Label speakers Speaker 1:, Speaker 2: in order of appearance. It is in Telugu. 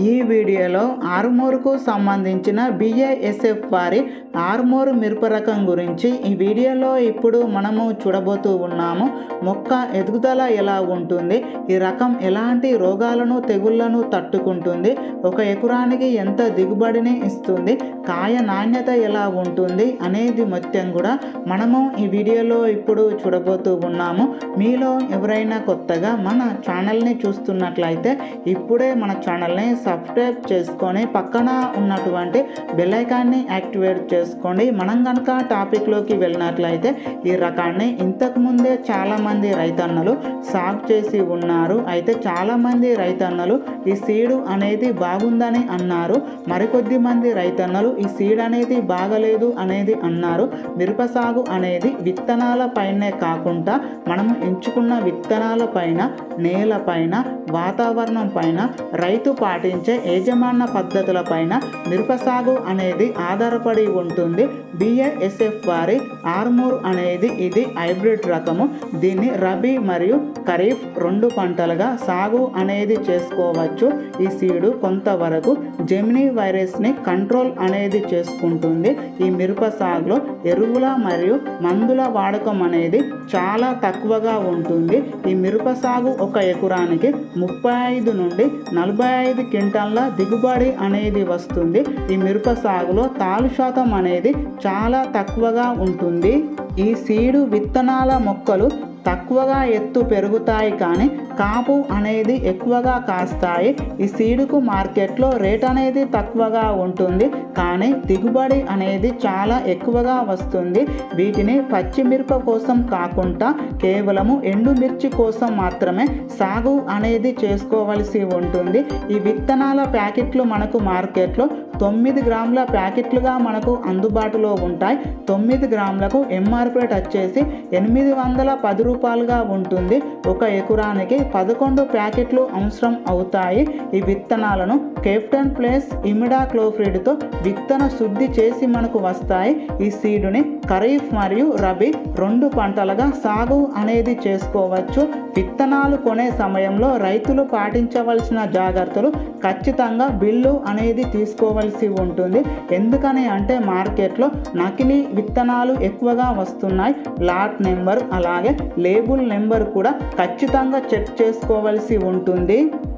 Speaker 1: ఈ వీడియోలో ఆర్మూర్కు సంబంధించిన BASF వారి ఆర్మూర్ మిరప రకం గురించి ఈ వీడియోలో ఇప్పుడు మనము చూడబోతూ ఉన్నాము. మొక్క ఎదుగుదల ఎలా ఉంటుంది, ఈ రకం ఎలాంటి రోగాలను తెగుళ్లను తట్టుకుంటుంది, ఒక ఎకరానికి ఎంత దిగుబడిని ఇస్తుంది, కాయ నాణ్యత ఎలా ఉంటుంది అనేది మొత్తం కూడా మనము ఈ వీడియోలో ఇప్పుడు చూడబోతూ ఉన్నాము. మీలో ఎవరైనా కొత్తగా మన ఛానల్ని చూస్తున్నట్లయితే ఇప్పుడే మన ఛానల్ని సబ్స్క్రైబ్ చేసుకొని పక్కన ఉన్నటువంటి బెల్ ఐకాన్ని యాక్టివేట్ చేసుకోండి. మనం కనుక టాపిక్లోకి వెళ్ళినట్లయితే ఈ రకాన్ని ఇంతకుముందే చాలామంది రైతన్నలు సాగు చేసి ఉన్నారు. అయితే చాలామంది రైతన్నలు ఈ సీడు అనేది బాగుందని అన్నారు. మరికొద్ది మంది రైతన్నలు ఈ సీడ్ అనేది బాగలేదు అనేది అన్నారు. మిరప సాగు అనేది విత్తనాల పైనే కాకుండా మనం ఎంచుకున్న విత్తనాల పైన, నేల పైన, వాతావరణం పైన, రైతు పాటించే యాజమాన్య పద్ధతుల పైన మిరప సాగు అనేది ఆధారపడి ఉంటుంది. BASF వారి ఆర్మూర్ అనేది ఇది హైబ్రిడ్ రకము. దీన్ని రబీ మరియు ఖరీఫ్ 2 పంటలుగా సాగు అనేది చేసుకోవచ్చు. ఈ సీడు కొంతవరకు జెమినీ వైరస్ని కంట్రోల్ అనేది చేసుకుంటుంది. ఈ మిరప సాగులో ఎరువుల మరియు మందుల వాడకం అనేది చాలా తక్కువగా ఉంటుంది. ఈ మిరప సాగు ఒక ఎకరానికి 35 నుండి 45 క్వింటాల దిగుబడి అనేది వస్తుంది. ఈ మిరప సాగులో తాలు శాతం అనేది చాలా తక్కువగా ఉంటుంది. ఈ సీడు విత్తనాల మొక్కలు తక్కువగా ఎత్తు పెరుగుతాయి, కానీ కాపు అనేది ఎక్కువగా కాస్తాయి. ఈ సీడుకు మార్కెట్లో రేట్ అనేది తక్కువగా ఉంటుంది, కానీ దిగుబడి అనేది చాలా ఎక్కువగా వస్తుంది. వీటిని పచ్చిమిరప కోసం కాకుండా కేవలము ఎండుమిర్చి కోసం మాత్రమే సాగు అనేది చేసుకోవలసి ఉంటుంది. ఈ విత్తనాల ప్యాకెట్లు మనకు మార్కెట్లో 9 గ్రాముల ప్యాకెట్లుగా మనకు అందుబాటులో ఉంటాయి. 9 గ్రాములకు MRP రేట్ వచ్చేసి 810 రూపాయలుగా ఉంటుంది. ఒక ఎకరానికి 11 ప్యాకెట్లు అవసరం అవుతాయి. ఈ విత్తనాలను కెప్టెన్ ప్లస్ ఇమిడాక్లోప్రిడ్తో విత్తన శుద్ధి చేసి మనకు వస్తాయి. ఈ సీడుని ఖరీఫ్ మరియు రబీ 2 పంటలుగా సాగు అనేది చేసుకోవచ్చు. విత్తనాలు కొనే సమయంలో రైతులు పాటించవలసిన జాగ్రత్తలు ఖచ్చితంగా బిల్లు అనేది తీసుకోవలసి ఉంటుంది. ఎందుకని అంటే మార్కెట్లో నకిలీ విత్తనాలు ఎక్కువగా వస్తున్నాయి. లాట్ నెంబర్ అలాగే లేబుల్ నెంబర్ కూడా ఖచ్చితంగా చెక్ చేసుకోవలసి ఉంటుంది.